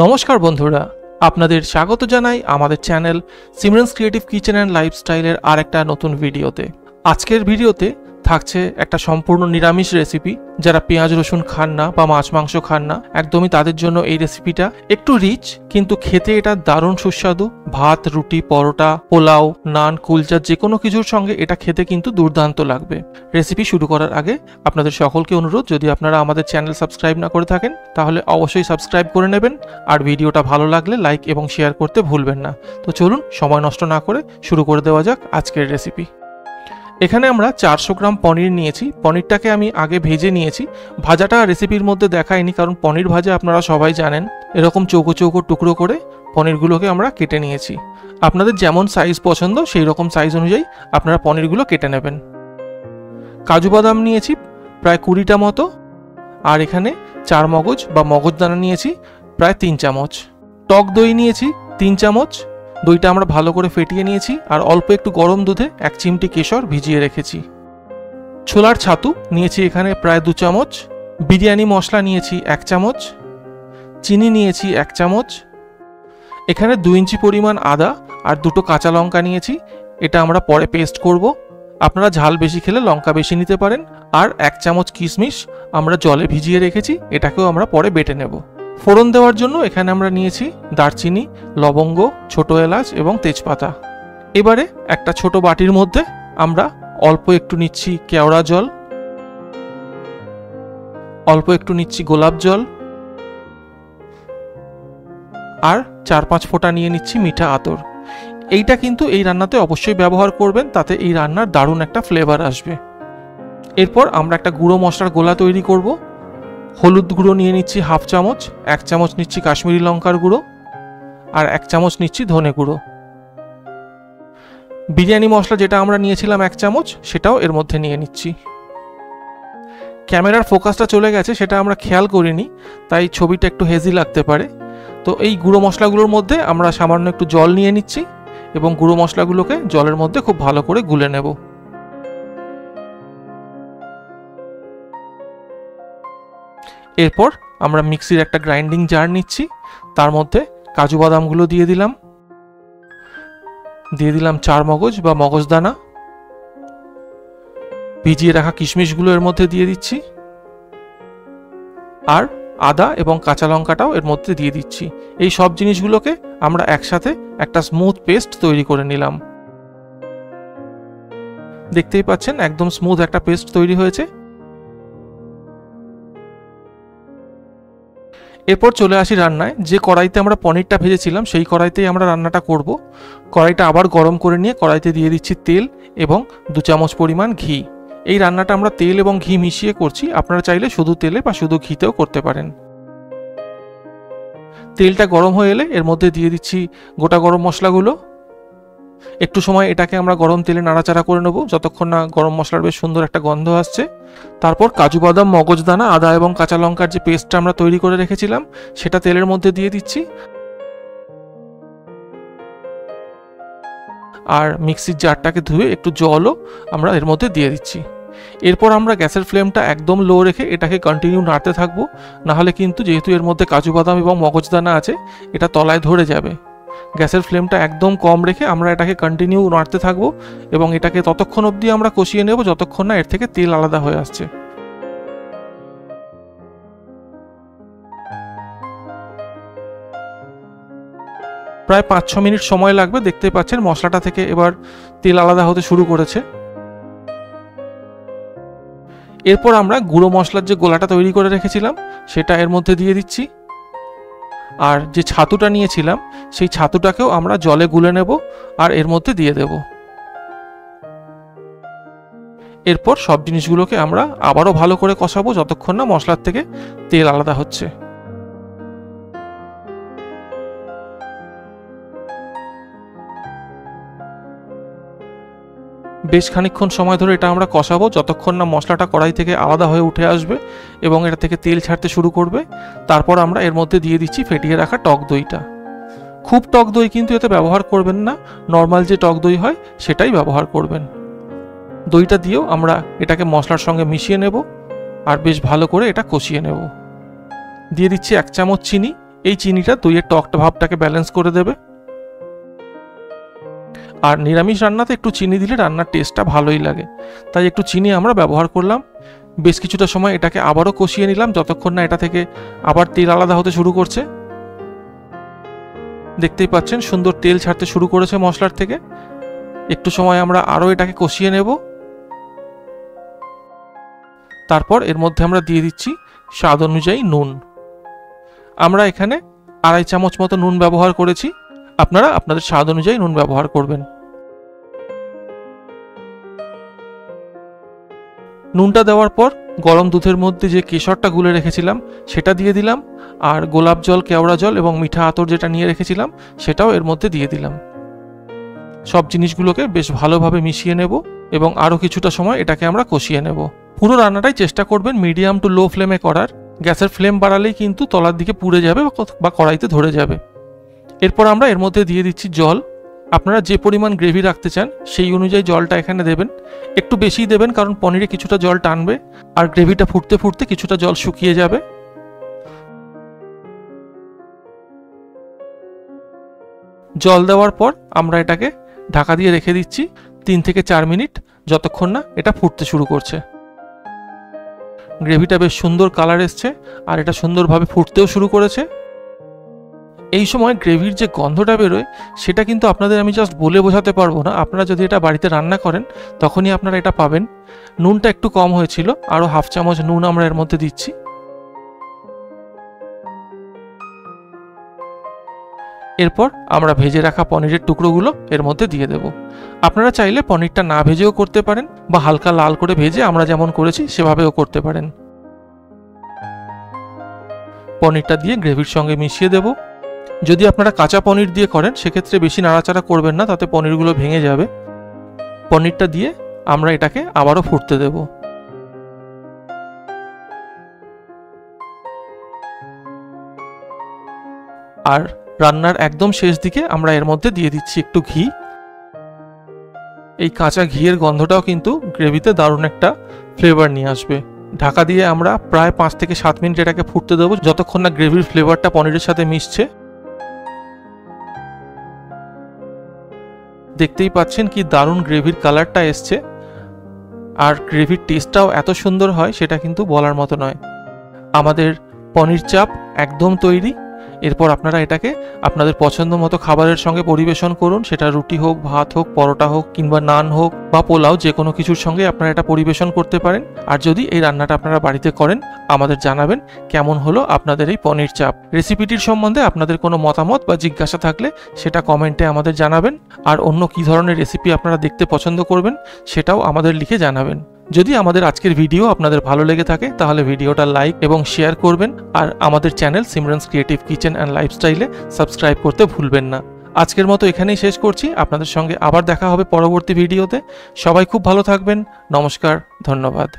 নমস্কার বন্ধুরা, আপনাদের স্বাগত জানাই আমাদের channel Simran's creative kitchen and লাইফস্টাইলের আরেকটা নতুন ভিডিওতে। আজকের ভিডিওতে থাকছে একটা সম্পূর্ণ নিরামিষ রেসিপি। যারা পেঁয়াজ রসুন খান না বা মাছ মাংস খান না, একদমই তাদের জন্য এই রেসিপিটা একটু রিচ, কিন্তু খেতে এটা দারুণ সুস্বাদু। ভাত, রুটি, পরোটা, পোলাও, নান, কুলচা যে কোনো কিছুর সঙ্গে এটা খেতে কিন্তু দুর্দান্ত লাগবে। রেসিপি শুরু করার আগে আপনাদের সকলকে অনুরোধ, যদি আপনারা আমাদের চ্যানেল সাবস্ক্রাইব না করে থাকেন তাহলে অবশ্যই সাবস্ক্রাইব করে নেবেন, আর ভিডিওটা ভালো লাগলে লাইক এবং শেয়ার করতে ভুলবেন না। তো চলুন সময় নষ্ট না করে শুরু করে দেওয়া যাক আজকের রেসিপি। এখানে আমরা 400 গ্রাম পনির নিয়েছি। পনিরটাকে আমি আগে ভেজে নিয়েছি। ভাজাটা রেসিপির মধ্যে দেখাইনি, কারণ পনির ভাজা আপনারা সবাই জানেন। এরকম চৌকো চৌকো টুকরো করে পনিরগুলোকে আমরা কেটে নিয়েছি। আপনাদের যেমন সাইজ পছন্দ সেই রকম সাইজ অনুযায়ী আপনারা পনিরগুলো কেটে নেবেন। কাজু বাদাম নিয়েছি প্রায় 20টা মতো, আর এখানে চার মগজ বা মগজদানা নিয়েছি প্রায় 3 চামচ। টক দই নিয়েছি 3 চামচ। দইটা আমরা ভালো করে ফেটিয়ে নিয়েছি, আর অল্প একটু গরম দুধে 1 চিমটি কেশর ভিজিয়ে রেখেছি। ছোলার ছাতু নিয়েছি এখানে প্রায় 2 চামচ। বিরিয়ানি মশলা নিয়েছি 1 চামচ। চিনি নিয়েছি 1 চামচ। এখানে 2 ইঞ্চি পরিমাণ আদা আর 2টো কাঁচা লঙ্কা নিয়েছি। এটা আমরা পরে পেস্ট করব। আপনারা ঝাল বেশি খেলে লঙ্কা বেশি নিতে পারেন। আর 1 চামচ কিশমিশ আমরা জলে ভিজিয়ে রেখেছি, এটাকেও আমরা পরে বেটে নেব। ফোড়ন দেওয়ার জন্য এখানে আমরা নিয়েছি দারচিনি, লবঙ্গ, ছোট এলাচ এবং তেজপাতা। এবারে একটা ছোট বাটির মধ্যে আমরা অল্প একটু নিচ্ছি কেওড়া জল, অল্প একটু নিচ্ছি গোলাপ জল, আর 4-5 ফোঁটা নিয়ে নিচ্ছি মিঠা আতর। এইটা কিন্তু এই রান্নাতে অবশ্যই ব্যবহার করবেন, তাতে এই রান্নার দারুণ একটা ফ্লেভার আসবে। এরপর আমরা একটা গুঁড়ো মশলার গোলা তৈরি করব। হলুদ গুঁড়ো নিয়ে নিচ্ছি 1/2 চামচ, 1 চামচ নিচ্ছি কাশ্মীরি লঙ্কার গুঁড়ো, আর 1 চামচ নিচ্ছি ধনে গুঁড়ো। বিরিয়ানি মশলা যেটা আমরা নিয়েছিলাম 1 চামচ, সেটাও এর মধ্যে নিয়ে নিচ্ছি। ক্যামেরার ফোকাসটা চলে গেছে, সেটা আমরা খেয়াল করিনি, তাই ছবিটা একটু হেজি লাগতে পারে। তো এই গুঁড়ো মশলাগুলোর মধ্যে আমরা সামান্য একটু জল নিয়ে নিচ্ছি এবং গুঁড়ো মশলাগুলোকে জলের মধ্যে খুব ভালো করে গুলে নেব। এরপর আমরা মিক্সির একটা গ্রাইন্ডিং জার নিচ্ছি, তার মধ্যে কাজু বাদামগুলো দিয়ে দিলাম, 4 মগজ বা মগজদানা, ভিজিয়ে রাখা কিশমিশগুলো এর মধ্যে দিয়ে দিচ্ছি, আর আদা এবং কাঁচা লঙ্কাটাও এর মধ্যে দিয়ে দিচ্ছি। এই সব জিনিসগুলোকে আমরা একসাথে একটা স্মুথ পেস্ট তৈরি করে নিলাম। দেখতেই পাচ্ছেন একদম স্মুথ একটা পেস্ট তৈরি হয়েছে। এরপর চলে আসি রান্নায়। যে কড়াইতে আমরা পনিরটা ভেজেছিলাম সেই কড়াইতেই আমরা রান্নাটা করব। কড়াইটা আবার গরম করে নিয়ে কড়াইতে দিয়ে দিচ্ছি তেল এবং 2 চামচ পরিমাণ ঘি। এই রান্নাটা আমরা তেল এবং ঘি মিশিয়ে করছি, আপনারা চাইলে শুধু তেলে বা শুধু ঘিতেও করতে পারেন। তেলটা গরম হয়ে এলে এর মধ্যে দিয়ে দিচ্ছি গোটা গরম মশলাগুলো। একটু সময় এটাকে আমরা গরম তেলে নাড়াচাড়া করে নেব, যতক্ষণ না গরম মশলার বেশ সুন্দর একটা গন্ধ আসছে। তারপর কাজু বাদাম, মগজদানা, আদা এবং কাঁচা লঙ্কার যে পেস্টটা আমরা তৈরি করে রেখেছিলাম সেটা তেলের মধ্যে দিয়ে দিচ্ছি, আর মিক্সির জারটাকে ধুয়ে একটু জলও আমরা এর মধ্যে দিয়ে দিচ্ছি। এরপর আমরা গ্যাসের ফ্লেমটা একদম লো রেখে এটাকে কন্টিনিউ নাড়তে থাকবো, নাহলে কিন্তু যেহেতু এর মধ্যে কাজু বাদাম এবং মগজদানা আছে এটা তলায় ধরে যাবে। গ্যাসের ফ্লেমটা একদম কম রেখে আমরা এটাকে কন্টিনিউ নাড়তে থাকবো এবং এটাকে ততক্ষণ অবধি আমরা কষিয়ে নেব যতক্ষণ না এর থেকে তেল আলাদা হয়ে আসছে। প্রায় 5-6 মিনিট সময় লাগবে। দেখতে পাচ্ছেন মশলাটা থেকে এবার তেল আলাদা হতে শুরু করেছে। এরপর আমরা গুঁড়ো মশলার যে গোলাটা তৈরি করে রেখেছিলাম সেটা এর মধ্যে দিয়ে দিচ্ছি, আর যে ছাতুটা নিয়েছিলাম সেই ছাতুটাকেও আমরা জলে গুলে নেব আর এর মধ্যে দিয়ে দেব। এরপর সব জিনিসগুলোকে আমরা আবারও ভালো করে কষাবো যতক্ষণ না মশলার থেকে তেল আলাদা হচ্ছে। বেশ খানিকক্ষণ সময় ধরে এটা আমরা কষাবো যতক্ষণ না মশলাটা কড়াই থেকে আলাদা হয়ে উঠে আসবে এবং এটা থেকে তেল ছাড়তে শুরু করবে। তারপর আমরা এর মধ্যে দিয়ে দিচ্ছি ফেটিয়ে রাখা টক দইটা। খুব টক দই কিন্তু এতে ব্যবহার করবেন না, নর্মাল যে টক দই হয় সেটাই ব্যবহার করবেন। দইটা দিয়েও আমরা এটাকে মশলার সঙ্গে মিশিয়ে নেব আর বেশ ভালো করে এটা কষিয়ে নেব। দিয়ে দিচ্ছি 1 চামচ চিনি এই চিনিটা দইয়ের টকটা ভাবটাকে ব্যালেন্স করে দেবে। আর নিরামিষ রান্নাতে একটু চিনি দিলে রান্নার টেস্টটা ভালোই লাগে, তাই একটু চিনি আমরা ব্যবহার করলাম। বেশ কিছুটা সময় এটাকে আবারও কষিয়ে নিলাম, যতক্ষণ না এটা থেকে আবার তেল আলাদা হতে শুরু করছে। দেখতেই পাচ্ছেন সুন্দর তেল ছাড়তে শুরু করেছে মশলার থেকে। একটু সময় আমরা আরও এটাকে কষিয়ে নেব। তারপর এর মধ্যে আমরা দিয়ে দিচ্ছি স্বাদ অনুযায়ী নুন। আমরা এখানে 2.5 চামচ মতো নুন ব্যবহার করেছি, আপনারা আপনাদের স্বাদ অনুযায়ী নুন ব্যবহার করবেন। নুনটা দেওয়ার পর গরম দুধের মধ্যে যে কেশরটা গুলে রেখেছিলাম সেটা দিয়ে দিলাম, আর গোলাপ জল, কেওড়া জল এবং মিঠা আতর যেটা নিয়ে রেখেছিলাম সেটাও এর মধ্যে দিয়ে দিলাম। সব জিনিসগুলোকে বেশ ভালোভাবে মিশিয়ে নেব এবং আরও কিছুটা সময় এটাকে আমরা কষিয়ে নেব। পুরো রান্নাটাই চেষ্টা করবেন মিডিয়াম টু লো ফ্লেমে করার। গ্যাসের ফ্লেম বাড়ালেই কিন্তু তলার দিকে পুড়ে যাবে বা কড়াইতে ধরে যাবে। এরপর আমরা এর মধ্যে দিয়ে দিচ্ছি জল। আপনারা যে পরিমাণ গ্রেভি রাখতে চান সেই অনুযায়ী জলটা এখানে দেবেন। একটু বেশিই দেবেন, কারণ পনিরে কিছুটা জল টানবে আর গ্রেভিটা ফুটতে ফুটতে কিছুটা জল শুকিয়ে যাবে। জল দেওয়ার পর আমরা এটাকে ঢাকা দিয়ে রেখে দিচ্ছি 3 থেকে 4 মিনিট, যতক্ষণ না এটা ফুটতে শুরু করছে। গ্রেভিটা বেশ সুন্দর কালার এসছে আর এটা সুন্দরভাবে ফুটতেও শুরু করেছে। এই সময় গ্রেভির যে গন্ধটা বেরোয় সেটা কিন্তু আপনাদের আমি জাস্ট বলে বোঝাতে পারবো না। আপনারা যদি এটা বাড়িতে রান্না করেন তখনই আপনারা এটা পাবেন। নুনটা একটু কম হয়েছিল, আরও 1/2 চামচ নুন আমরা এর মধ্যে দিচ্ছি। এরপর আমরা ভেজে রাখা পনিরের টুকরোগুলো এর মধ্যে দিয়ে দেব। আপনারা চাইলে পনিরটা না ভেজেও করতে পারেন বা হালকা লাল করে ভেজে আমরা যেমন করেছি সেভাবেও করতে পারেন। পনিরটা দিয়ে গ্রেভির সঙ্গে মিশিয়ে দেব। যদি আপনারা কাঁচা পনির দিয়ে করেন সেক্ষেত্রে বেশি নাড়াচাড়া করবেন না, তাতে পনিরগুলো ভেঙে যাবে। পনিরটা দিয়ে আমরা এটাকে আবারও ফুটতে দেব। আর রান্নার একদম শেষ দিকে আমরা এর মধ্যে দিয়ে দিচ্ছি একটু ঘি। এই কাঁচা ঘিয়ের গন্ধটাও কিন্তু গ্রেভিতে দারুণ একটা ফ্লেভার নিয়ে আসবে। ঢাকা দিয়ে আমরা প্রায় 5 থেকে 7 মিনিট এটাকে ফুটতে দেবো, যতক্ষণ না গ্রেভির ফ্লেভারটা পনিরের সাথে মিশছে। দেখতেই পাচ্ছেন কি দারুণ গ্রেভির কালারটা এসছে, আর গ্রেভির টেস্টটাও এত সুন্দর হয় সেটা কিন্তু বলার মতো নয়। আমাদের পনির চাপ একদম তৈরি। এরপর আপনারা এটাকে আপনাদের পছন্দ মতো খাবারের সঙ্গে পরিবেশন করুন, সেটা রুটি হোক, ভাত হোক, পরোটা হোক কিংবা নান হোক বা পোলাও, যে কোনো কিছুর সঙ্গে আপনারা এটা পরিবেশন করতে পারেন। আর যদি এই রান্নাটা আপনারা বাড়িতে করেন আমাদের জানাবেন কেমন হলো আপনাদের এই পনির চাপ। রেসিপিটির সম্বন্ধে আপনাদের কোনো মতামত বা জিজ্ঞাসা থাকলে সেটা কমেন্টে আমাদের জানাবেন। আর অন্য কী ধরনের রেসিপি আপনারা দেখতে পছন্দ করবেন সেটাও আমাদের লিখে জানাবেন। যদি আমাদের আজকের ভিডিও আপনাদের ভালো লেগে থাকে তাহলে ভিডিওটা লাইক এবং শেয়ার করবেন, আর আমাদের channel Simran's creative kitchen and লাইফস্টাইলে সাবস্ক্রাইব করতে ভুলবেন না। আজকের মতো এখানেই শেষ করছি। আপনাদের সঙ্গে আবার দেখা হবে পরবর্তী ভিডিওতে। সবাই খুব ভালো থাকবেন। নমস্কার, ধন্যবাদ।